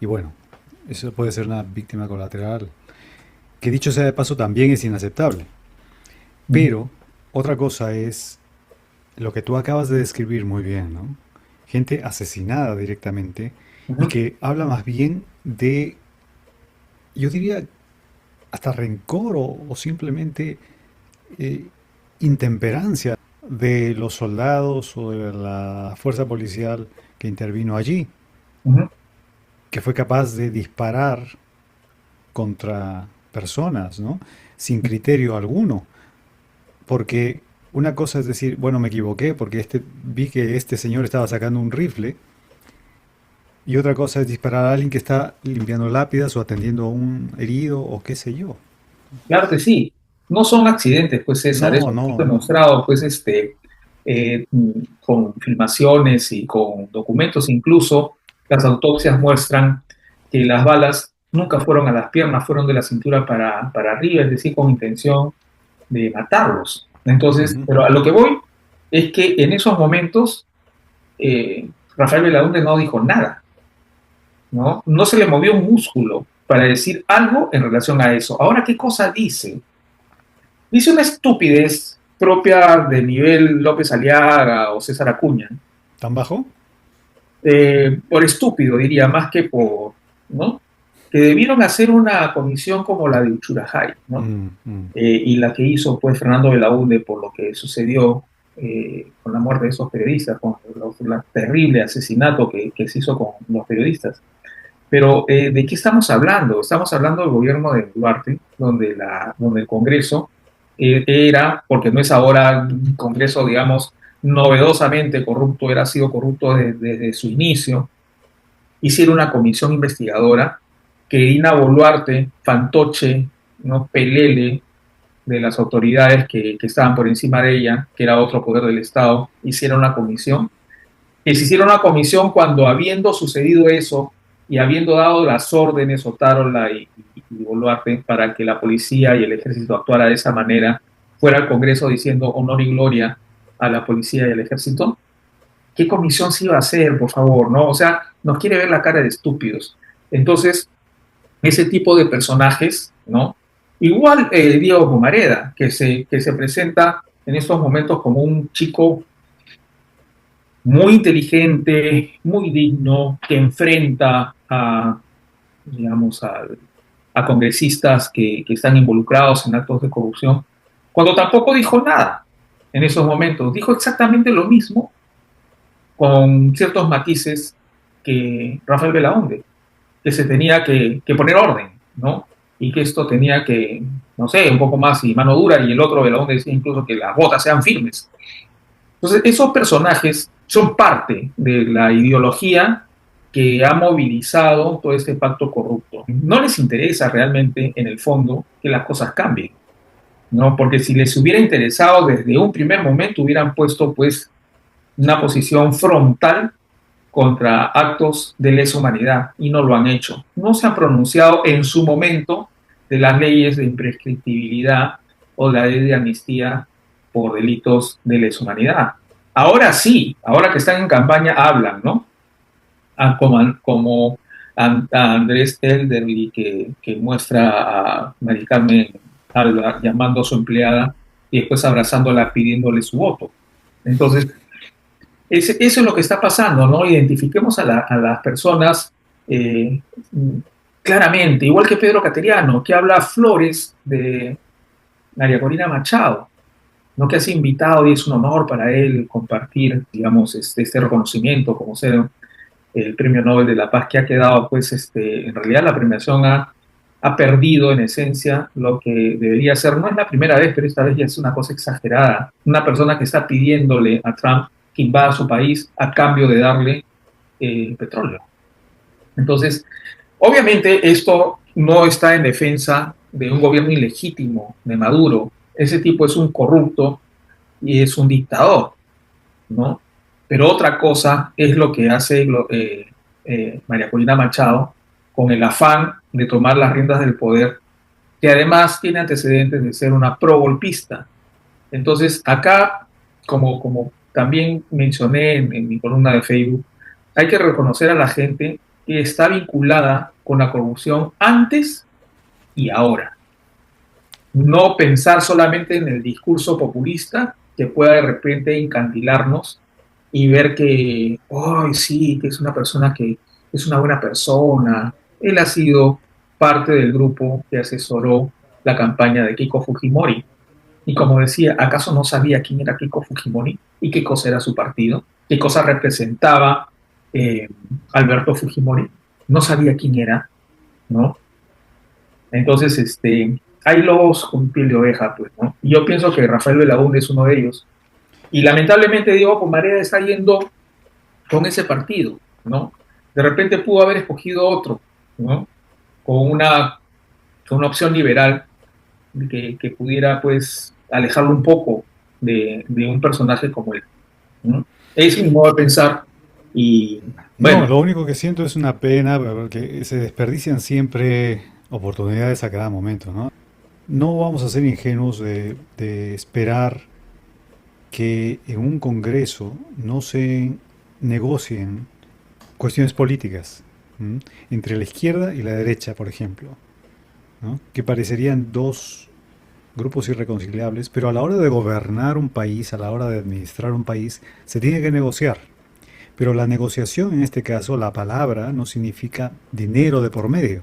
y bueno, eso puede ser una víctima colateral, que dicho sea de paso también es inaceptable. Pero otra cosa es lo que tú acabas de describir muy bien, ¿no? Gente asesinada directamente y que habla más bien de, yo diría, hasta rencor o simplemente intemperancia de los soldados o de la fuerza policial que intervino allí, que fue capaz de disparar contra personas, ¿no? Sin criterio alguno, porque una cosa es decir, bueno, me equivoqué porque vi que este señor estaba sacando un rifle, y otra cosa es disparar a alguien que está limpiando lápidas o atendiendo a un herido o qué sé yo. Claro que sí. No son accidentes, pues César, No, eso no, está no. demostrado, pues con filmaciones y con documentos incluso, las autopsias muestran que las balas nunca fueron a las piernas, fueron de la cintura para arriba, es decir, con intención de matarlos. Entonces, pero a lo que voy es que en esos momentos Rafael Belaúnde no dijo nada, ¿no? No se le movió un músculo para decir algo en relación a eso. Ahora, ¿qué cosa dice? Dice una estupidez propia de nivel López Aliaga o César Acuña. ¿Tan bajo? Por estúpido, diría, más que por, ¿no? Que debieron hacer una comisión como la de Uchurajay, ¿no? Y la que hizo, pues, Fernando Belaúnde por lo que sucedió con la muerte de esos periodistas, con el terrible asesinato que se hizo con los periodistas. Pero, ¿de qué estamos hablando? Estamos hablando del gobierno de Duarte, donde el Congreso era, porque no es ahora un Congreso, digamos, novedosamente corrupto, ha sido corrupto desde su inicio, hicieron una comisión investigadora que Dina Boluarte, fantoche, ¿no? Pelele de las autoridades que estaban por encima de ella, que era otro poder del Estado, hicieron una comisión. Que se hicieron una comisión cuando, habiendo sucedido eso y habiendo dado las órdenes Otárola y Boluarte para que la policía y el ejército actuara de esa manera, fuera al Congreso diciendo honor y gloria a la policía y al ejército. ¿Qué comisión se iba a hacer, por favor? ¿No? O sea, nos quiere ver la cara de estúpidos. Entonces, ese tipo de personajes, ¿no? Igual Diego Pomareda, que se presenta en estos momentos como un chico muy inteligente, muy digno, que enfrenta a, digamos, a congresistas que están involucrados en actos de corrupción, cuando tampoco dijo nada en esos momentos. Dijo exactamente lo mismo, con ciertos matices, que Rafael Belaúnde, que se tenía que poner orden, ¿no? Y que esto tenía que, no sé, un poco más y mano dura, y el otro Belaúnde decía incluso que las botas sean firmes. Entonces, esos personajes son parte de la ideología que ha movilizado todo este pacto corrupto. No les interesa realmente, en el fondo, que las cosas cambien, ¿no? Porque si les hubiera interesado desde un primer momento, hubieran puesto, pues, una posición frontal contra actos de lesa humanidad, y no lo han hecho. No se han pronunciado en su momento de las leyes de imprescriptibilidad o la ley de amnistía por delitos de lesa humanidad. Ahora sí, ahora que están en campaña hablan, ¿no? Como a Andrés Elderly, que muestra a Mari Carmen llamando a su empleada y después abrazándola pidiéndole su voto. Entonces, eso es lo que está pasando, ¿no? Identifiquemos a las personas eh, claramente, igual que Pedro Cateriano, que habla flores de María Corina Machado, ¿no? Que ha sido invitado y es un honor para él compartir, digamos, este reconocimiento como ser el Premio Nobel de la Paz, que ha quedado, pues, en realidad la premiación ha perdido en esencia lo que debería ser. No es la primera vez, pero esta vez ya es una cosa exagerada. Una persona que está pidiéndole a Trump que invada su país a cambio de darle petróleo. Entonces, obviamente esto no está en defensa de un gobierno ilegítimo de Maduro. Ese tipo es un corrupto y es un dictador, ¿no? Pero otra cosa es lo que hace María Corina Machado con el afán de tomar las riendas del poder, que además tiene antecedentes de ser una pro-golpista. Entonces, acá, como también mencioné en mi columna de Facebook, hay que reconocer a la gente que está vinculada con la corrupción antes y ahora. No pensar solamente en el discurso populista que pueda de repente incandilarnos y ver que, oh, sí, que es una persona que es una buena persona. Él ha sido parte del grupo que asesoró la campaña de Keiko Fujimori. Y como decía, ¿acaso no sabía quién era Keiko Fujimori y qué cosa era su partido? ¿Qué cosa representaba Alberto Fujimori? No sabía quién era, ¿no? Entonces, hay lobos con piel de oveja, pues, ¿no? Y yo pienso que Rafael Belaúnde es uno de ellos. Y lamentablemente Diego Pomareda está yendo con ese partido, ¿no? De repente pudo haber escogido otro, ¿no? Con una opción liberal que pudiera, pues, alejarlo un poco de un personaje como él, ¿no? Es mi modo de pensar y, bueno. No, lo único que siento es una pena porque se desperdician siempre oportunidades a cada momento, ¿no? No vamos a ser ingenuos de esperar que en un congreso no se negocien cuestiones políticas, ¿m? Entre la izquierda y la derecha, por ejemplo, ¿no? Que parecerían dos grupos irreconciliables, pero a la hora de gobernar un país, a la hora de administrar un país, se tiene que negociar. Pero la negociación, en este caso, la palabra no significa dinero de por medio,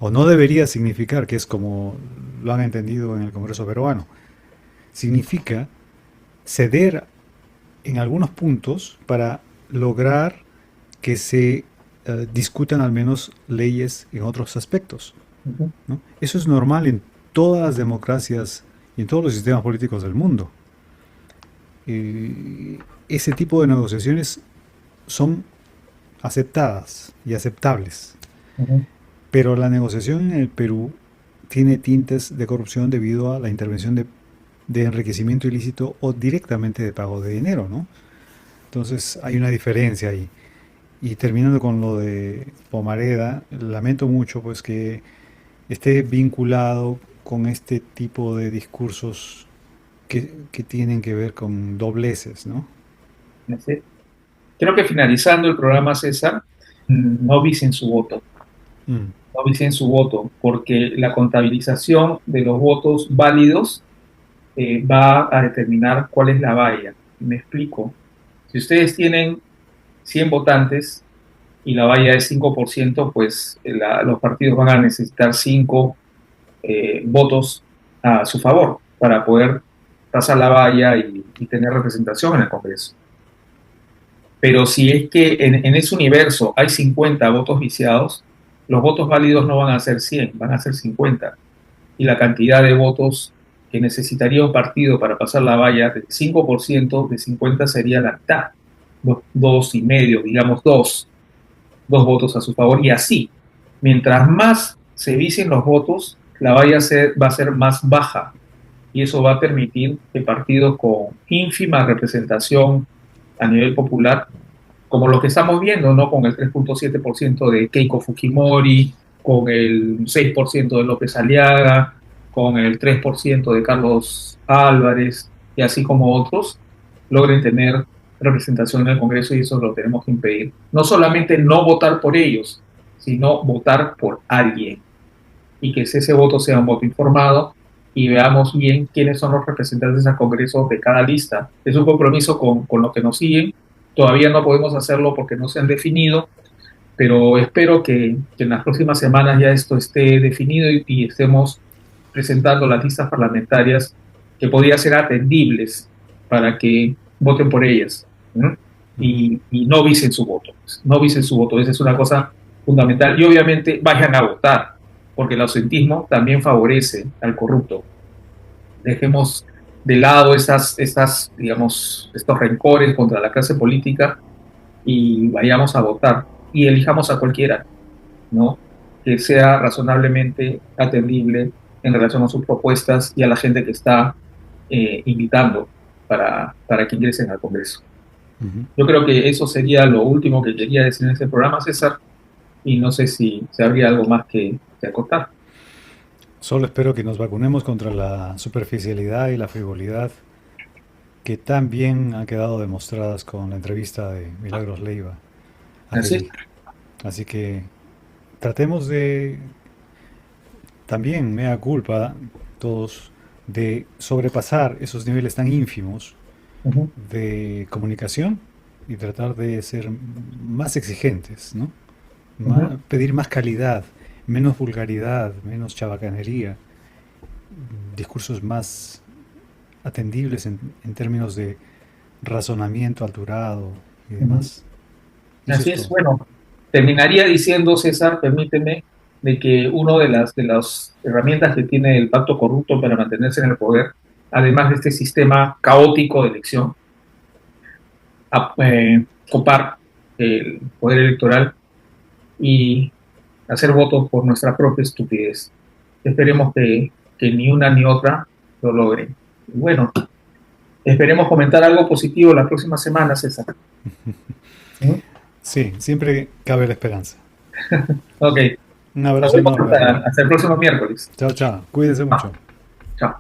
o no debería significar, que es como lo han entendido en el Congreso peruano. Significa ceder en algunos puntos para lograr que se discutan al menos leyes en otros aspectos, ¿no? Eso es normal en todas las democracias y en todos los sistemas políticos del mundo. Ese tipo de negociaciones son aceptadas y aceptables. Uh-huh. Pero la negociación en el Perú tiene tintes de corrupción debido a la intervención de enriquecimiento ilícito o directamente de pago de dinero, ¿no? Entonces hay una diferencia ahí. Y terminando con lo de Pomareda, lamento mucho pues que esté vinculado con este tipo de discursos que tienen que ver con dobleces, ¿no? Creo que finalizando el programa, César, no visen su voto. No visen su voto, porque la contabilización de los votos válidos va a determinar cuál es la valla. Me explico. Si ustedes tienen 100 votantes y la valla es 5%, pues los partidos van a necesitar 5 votos a su favor para poder pasar la valla y tener representación en el Congreso. Pero si es que en ese universo hay 50 votos viciados, los votos válidos no van a ser 100, van a ser 50. Y la cantidad de votos que necesitaría un partido para pasar la valla del 5% de 50 sería la mitad. 2,5, digamos 2 votos a su favor. Y así, mientras más se vicien los votos, la valla va a ser más baja. Y eso va a permitir que partidos con ínfima representación a nivel popular, como lo que estamos viendo, ¿no? Con el 3,7% de Keiko Fujimori, con el 6% de López Aliaga, con el 3% de Carlos Álvarez, y así como otros, logren tener representación en el Congreso, y eso lo tenemos que impedir. No solamente no votar por ellos, sino votar por alguien. y que ese voto sea un voto informado y veamos bien quiénes son los representantes al Congreso de cada lista. Es un compromiso con los que nos siguen. Todavía no podemos hacerlo porque no se han definido, pero espero que en las próximas semanas ya esto esté definido y estemos presentando las listas parlamentarias que podrían ser atendibles para que voten por ellas, ¿no? Y no visen su voto. No visen su voto, esa es una cosa fundamental. Y obviamente vayan a votar, porque el ausentismo también favorece al corrupto. Dejemos de lado digamos, estos rencores contra la clase política y vayamos a votar y elijamos a cualquiera, ¿no? Que sea razonablemente atendible en relación a sus propuestas y a la gente que está invitando para que ingresen al Congreso. Yo creo que eso sería lo último que quería decir en este programa, César, y no sé si habría algo más que acotar. Solo espero que nos vacunemos contra la superficialidad y la frivolidad que tan bien han quedado demostradas con la entrevista de Milagros Leiva. Así que tratemos de, también mea culpa, todos, de sobrepasar esos niveles tan ínfimos de comunicación y tratar de ser más exigentes, ¿no? Pedir más calidad, menos vulgaridad, menos chabacanería, discursos más atendibles en términos de razonamiento alturado y demás. Así es, bueno, terminaría diciendo, César, permíteme, de que una de las herramientas que tiene el pacto corrupto para mantenerse en el poder, además de este sistema caótico de elección, copar el poder electoral y hacer votos por nuestra propia estupidez. Esperemos que ni una ni otra lo logren. Y bueno, esperemos comentar algo positivo la próxima semana, César. Sí, siempre cabe la esperanza. Ok. Un abrazo enorme. Hasta el próximo miércoles. Chao, chao. Cuídense mucho. Chao.